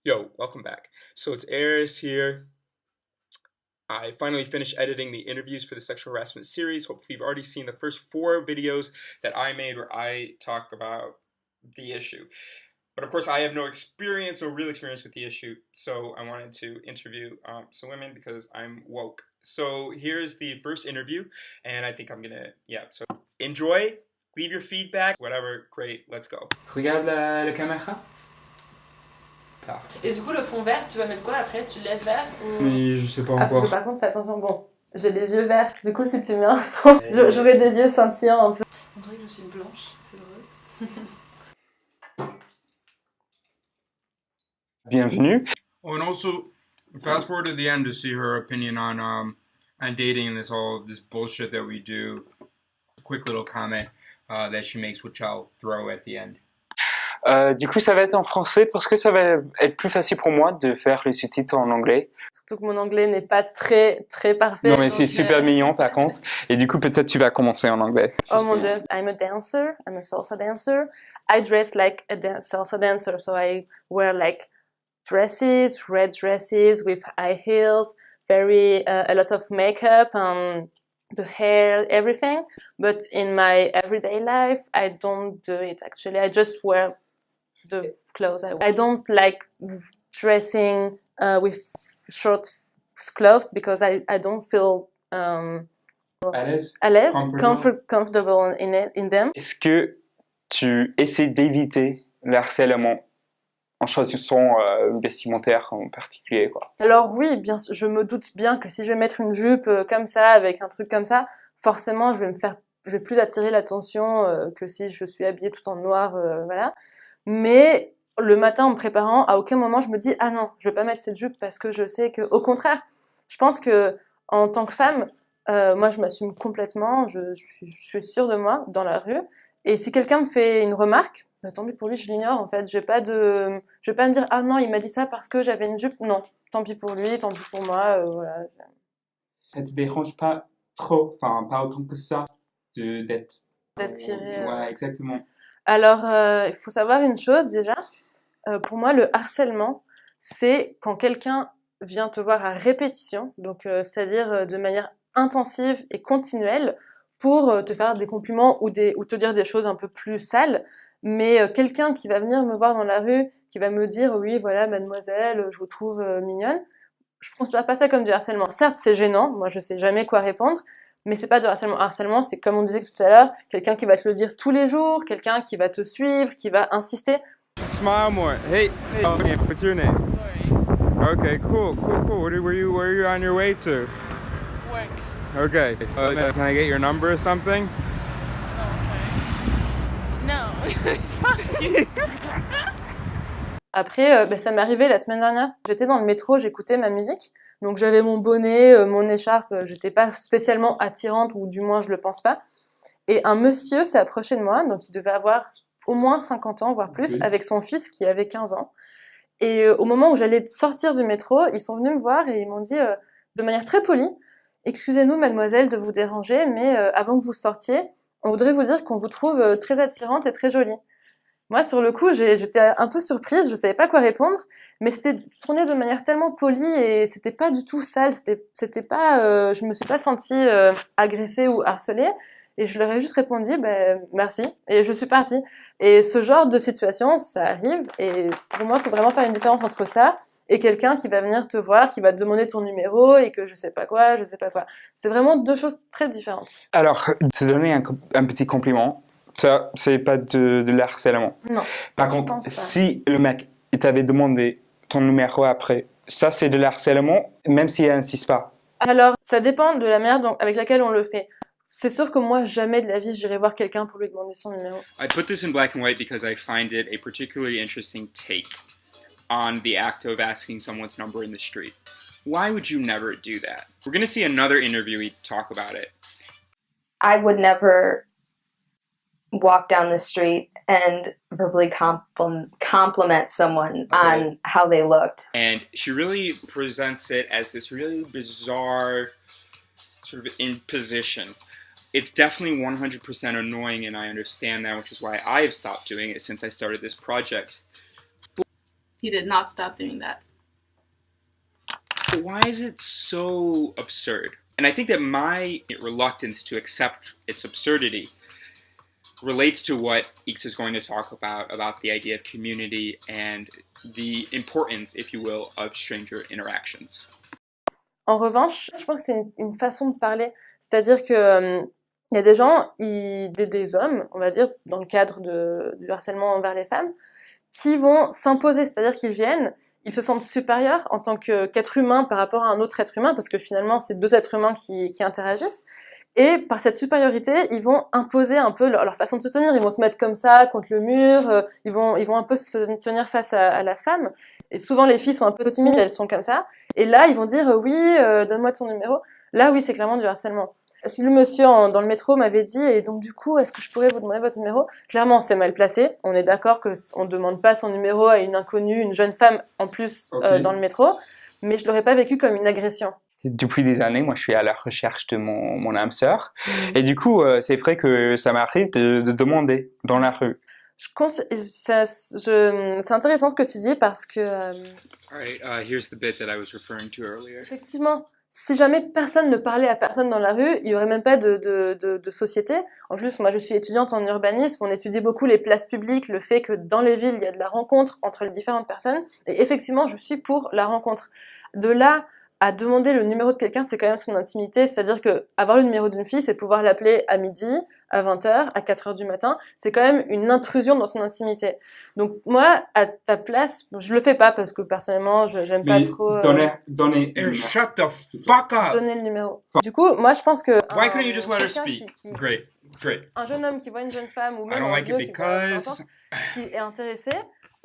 Yo, welcome back. So it's Eris here. I finally finished editing the interviews for the sexual harassment series. Hopefully you've already seen the first 4 videos that I made where I talk about the issue. But of course I have no experience, no real experience with the issue, so I wanted to interview some women because I'm woke. So here's the first interview, and I think I'm gonna, so enjoy, leave your feedback, whatever, great, let's go. Regarde la caméra. Parfait. Et du coup, le fond vert, tu vas mettre quoi après? Tu le laisses vert ou... Mais je sais pas Ah, parce encore. que par contre, fais attention, bon, j'ai les yeux verts, du coup, si tu mets un fond, j'aurai des yeux scintillants un peu. On dirait que je suis blanche, c'est drôle. Bienvenue. Oh, and also, fast forward to the end to see her opinion on dating and this bullshit that we do. A quick little comment that she makes, which I'll throw at the end. Du coup, ça va être en français parce que ça va être plus facile pour moi de faire les sous-titres en anglais. Surtout que mon anglais n'est pas très parfait. Non, mais c'est super mignon par contre. Et du coup, peut-être tu vas commencer en anglais. Oh mon dieu. I'm a dancer. I'm a salsa dancer. I dress like a salsa dancer. So I wear like dresses, red dresses with high heels, a lot of makeup and the hair, everything. But in my everyday life, I don't do it actually. I just wear the clothes I wear. I don't like dressing with short clothes because I don't feel À l'aise. comfortable in them. Est-ce que tu essaies d'éviter le harcèlement en choisissant vestimentaire en particulier, quoi? Alors oui, bien sûr, je me doute bien que si je vais mettre une jupe comme ça, avec un truc comme ça, forcément je vais plus attirer l'attention que si je suis habillée tout en noir, voilà. Mais le matin en me préparant, à aucun moment je me dis « Ah non, je vais pas mettre cette jupe parce que je sais que… » Au contraire, je pense que en tant que femme, moi je m'assume complètement, je suis sûre de moi dans la rue. Et si quelqu'un me fait une remarque, bah, tant pis pour lui, je l'ignore en fait. Je vais pas me dire « Ah non, il m'a dit ça parce que j'avais une jupe ». Non, tant pis pour lui, tant pis pour moi, voilà. Ça te dérange pas trop, enfin pas autant que ça, d'être D'attirer. Voilà, exactement. Alors, il faut savoir une chose déjà. Pour moi, le harcèlement, c'est quand quelqu'un vient te voir à répétition, donc c'est-à-dire de manière intensive et continuelle, pour te faire des compliments ou te dire des choses un peu plus sales. Mais quelqu'un qui va venir me voir dans la rue, qui va me dire « Oui, voilà, mademoiselle, je vous trouve mignonne », je ne considère pas ça comme du harcèlement. Certes, c'est gênant, moi je sais jamais quoi répondre, mais c'est pas du harcèlement. Harcèlement, c'est comme on disait tout à l'heure, quelqu'un qui va te le dire tous les jours, quelqu'un qui va te suivre, qui va insister. Smile more. Hey, okay, what's your name? Lori. Okay, cool. Where are you on your way to? Work. Okay. Can I get your number or something? No, it's fine. Après, ça m'est arrivé la semaine dernière. J'étais dans le métro, j'écoutais ma musique. Donc j'avais mon bonnet, mon écharpe, j'étais pas spécialement attirante, ou du moins je le pense pas. Et un monsieur s'est approché de moi, donc il devait avoir au moins 50 ans, voire plus, avec son fils qui avait 15 ans. Et au moment où j'allais sortir du métro, ils sont venus me voir et ils m'ont dit de manière très polie « Excusez-nous mademoiselle de vous déranger, mais avant que vous sortiez, on voudrait vous dire qu'on vous trouve très attirante et très jolie. » Moi, sur le coup, j'étais un peu surprise, je savais pas quoi répondre, mais c'était tourné de manière tellement polie et c'était pas du tout sale, c'était pas, je me suis pas sentie agressée ou harcelée, et je leur ai juste répondu, merci, et je suis partie. Et ce genre de situation, ça arrive, et pour moi, il faut vraiment faire une différence entre ça et quelqu'un qui va venir te voir, qui va te demander ton numéro et que je sais pas quoi. C'est vraiment deux choses très différentes. Alors, te donner un petit compliment. Ça, c'est pas de l'harcèlement. Non. Par contre, si le mec t'avait demandé ton numéro après, ça c'est de l'harcèlement, même s'il n'insiste pas. Alors, ça dépend de la manière avec laquelle on le fait. C'est sûr que moi, jamais de la vie, j'irai voir quelqu'un pour lui demander son numéro. I put this in black and white because I find it a particularly interesting take on the act of asking someone's number in the street. Why would you never do that? We're going to see another interviewee talk about it. I would never walk down the street and verbally compliment someone on how they looked. And she really presents it as this really bizarre sort of imposition. It's definitely 100% annoying, and I understand that, which is why I have stopped doing it since I started this project. he did not stop doing that. Why is it so absurd? And I think that my reluctance to accept its absurdity relates to what Ix is going to talk about the idea of community and the importance, if you will, of stranger interactions. En revanche, je pense que c'est une façon de parler. C'est-à-dire que y a des gens, des hommes, on va dire, dans le cadre du harcèlement envers les femmes, qui vont s'imposer. C'est-à-dire qu'ils viennent, ils se sentent supérieurs en tant qu'être humain par rapport à un autre être humain, parce que finalement, c'est deux êtres humains qui interagissent. Et par cette supériorité, ils vont imposer un peu leur façon de se tenir. Ils vont se mettre comme ça, contre le mur, ils vont un peu se tenir face à la femme. Et souvent, les filles sont un peu timides, elles sont comme ça. Et là, ils vont dire « Oui, donne-moi ton numéro ». Là, oui, c'est clairement du harcèlement. Si le monsieur dans le métro m'avait dit « Et donc, du coup, est-ce que je pourrais vous demander votre numéro ?» Clairement, c'est mal placé. On est d'accord qu'on ne demande pas son numéro à une inconnue, une jeune femme, en plus, dans le métro. Mais je ne l'aurais pas vécu comme une agression. Depuis des années, moi, je suis à la recherche de mon âme sœur. Et du coup, c'est vrai que ça m'arrive de demander dans la rue. C'est intéressant ce que tu dis parce que... Alright, here's the bit that I was referring to earlier. Effectivement, si jamais personne ne parlait à personne dans la rue, il n'y aurait même pas de société. En plus, moi, je suis étudiante en urbanisme, on étudie beaucoup les places publiques, le fait que dans les villes, il y a de la rencontre entre les différentes personnes. Et effectivement, je suis pour la rencontre. De là à demander le numéro de quelqu'un, c'est quand même son intimité, c'est-à-dire que avoir le numéro d'une fille, c'est pouvoir l'appeler à midi, à 20h, à 4h du matin, c'est quand même une intrusion dans son intimité. Donc moi, à ta place, je le fais pas parce que personnellement, j'aime pas trop... Donner Shut the fuck up! Donner le numéro. Du coup, moi je pense que... Why couldn't you just let her speak? Great. Un jeune homme qui voit une jeune femme ou I même don't un like vieux it because... qui est intéressé,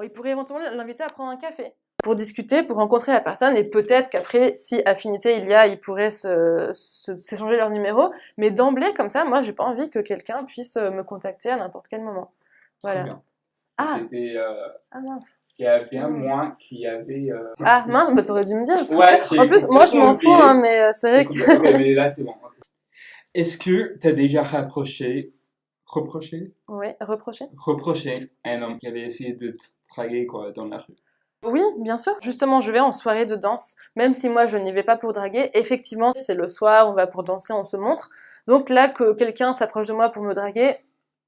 il pourrait éventuellement l'inviter à prendre un café pour discuter, pour rencontrer la personne, et peut-être qu'après, si affinité il y a, ils pourraient s'échanger leur numéro, mais d'emblée, comme ça, moi, j'ai pas envie que quelqu'un puisse me contacter à n'importe quel moment. Voilà. Très bien. Ah, C'était... mince. Il y a bien moi qui avait... Ah, mince, bah t'aurais dû me dire. Ouais, en plus, moi, je m'en fous, hein, mais c'est vrai que... Ok, mais là, c'est bon. Est-ce que tu as déjà reproché Oui, reprocher. à un homme qui avait essayé de te draguer quoi, dans la rue? Oui, bien sûr. Justement, je vais en soirée de danse, même si moi je n'y vais pas pour draguer. Effectivement, c'est le soir, on va pour danser, on se montre. Donc là, que quelqu'un s'approche de moi pour me draguer,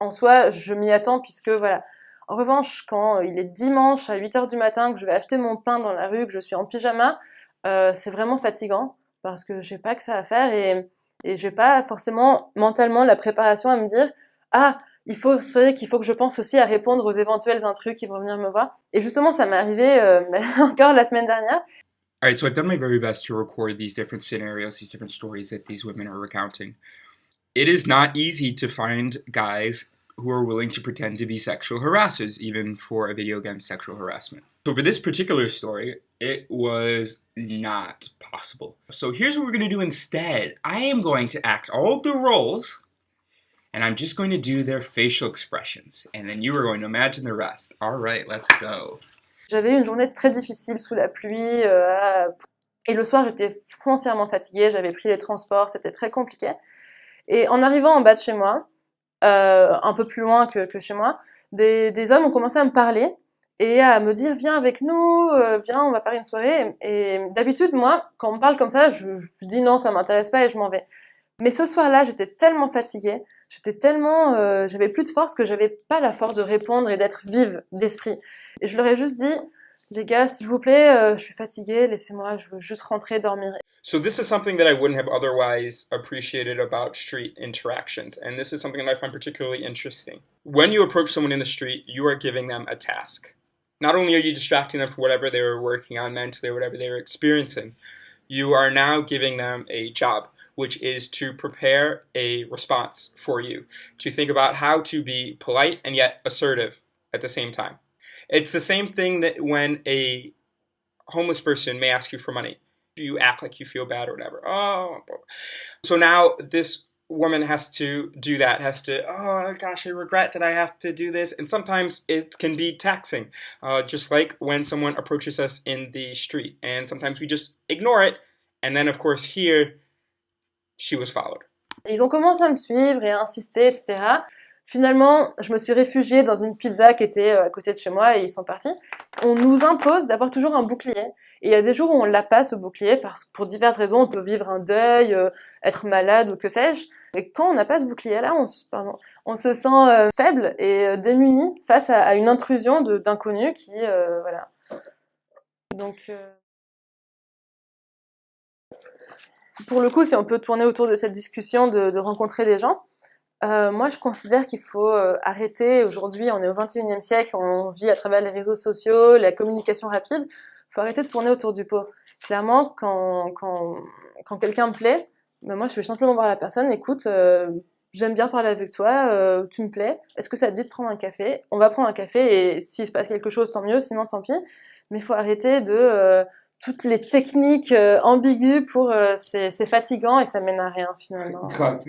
en soi, je m'y attends puisque voilà. En revanche, quand il est dimanche à 8h du matin, que je vais acheter mon pain dans la rue, que je suis en pyjama, c'est vraiment fatigant parce que j'ai pas que ça à faire et j'ai pas forcément mentalement la préparation à me dire « Ah, c'est vrai qu'il faut que je pense aussi à répondre aux éventuels intrus qui vont venir me voir. » Et justement, ça m'est arrivé encore la semaine dernière. Alright, so I've done my very best to record these different scenarios, these different stories that these women are recounting. It is not easy to find guys who are willing to pretend to be sexual harassers, even for a video against sexual harassment. So for this particular story, it was not possible. So here's what we're going to do instead. I am going to act all of the roles, and I'm just going to do their facial expressions, and then you are going to imagine the rest. All right, let's go. J'avais eu une journée très difficile sous la pluie, et le soir j'étais foncièrement fatiguée, j'avais pris les transports, c'était très compliqué. Et en arrivant en bas de chez moi, un peu plus loin que chez moi, des hommes ont commencé à me parler et à me dire « Viens avec nous, viens, on va faire une soirée ». Et d'habitude, moi, quand on me parle comme ça, je dis « Non, ça m'intéresse pas » et je m'en vais. Mais ce soir-là, j'étais tellement fatiguée, j'avais plus de force que j'avais pas la force de répondre et d'être vive d'esprit. Et je leur ai juste dit, les gars, s'il vous plaît, je suis fatiguée, laissez-moi, je veux juste rentrer, dormir. So this is something that I wouldn't have otherwise appreciated about street interactions, and this is something that I find particularly interesting. When you approach someone in the street, you are giving them a task. Not only are you distracting them from whatever they were working on mentally or whatever they were experiencing, you are now giving them a job, which is to prepare a response for you, to think about how to be polite and yet assertive at the same time. It's the same thing that when a homeless person may ask you for money. You act like you feel bad or whatever. Oh, so now this woman has to do that, oh gosh, I regret that I have to do this. And sometimes it can be taxing, just like when someone approaches us in the street. And sometimes we just ignore it. And then, of course, here, she was followed. Ils ont commencé à me suivre et à insister, etc. Finalement, je me suis réfugiée dans une pizza qui était à côté de chez moi et ils sont partis. On nous impose d'avoir toujours un bouclier. Et il y a des jours où on l'a pas, ce bouclier, parce que pour diverses raisons, on peut vivre un deuil, être malade ou que sais-je. Et quand on n'a pas ce bouclier-là, on se sent faible et démuni face à une intrusion d'inconnus qui, voilà. Donc, pour le coup, si on peut tourner autour de cette discussion de rencontrer des gens, moi, je considère qu'il faut arrêter. Aujourd'hui, on est au 21e siècle, on vit à travers les réseaux sociaux, la communication rapide. Il faut arrêter de tourner autour du pot. Clairement, quand quelqu'un me plaît, ben moi, je vais simplement voir la personne. Écoute, j'aime bien parler avec toi, tu me plais. Est-ce que ça te dit de prendre un café? On va prendre un café et s'il se passe quelque chose, tant mieux, sinon tant pis. Mais il faut arrêter de toutes les techniques ambiguës c'est fatigant et ça mène à rien finalement. Grave.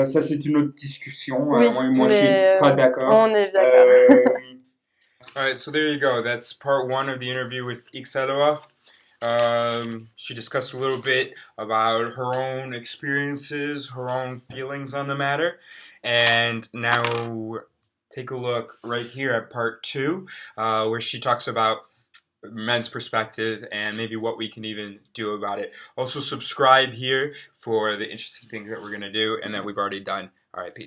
Ça, c'est une autre discussion. Oui, Moi, je suis mais très d'accord. on est d'accord. Alright, so there you go. That's part one of the interview with Ixaloa. She discussed a little bit about her own experiences, her own feelings on the matter. And now take a look right here at part two, where she talks about men's perspective and maybe what we can even do about it. Also subscribe here for the interesting things that we're going to do and that we've already done. All right, peace.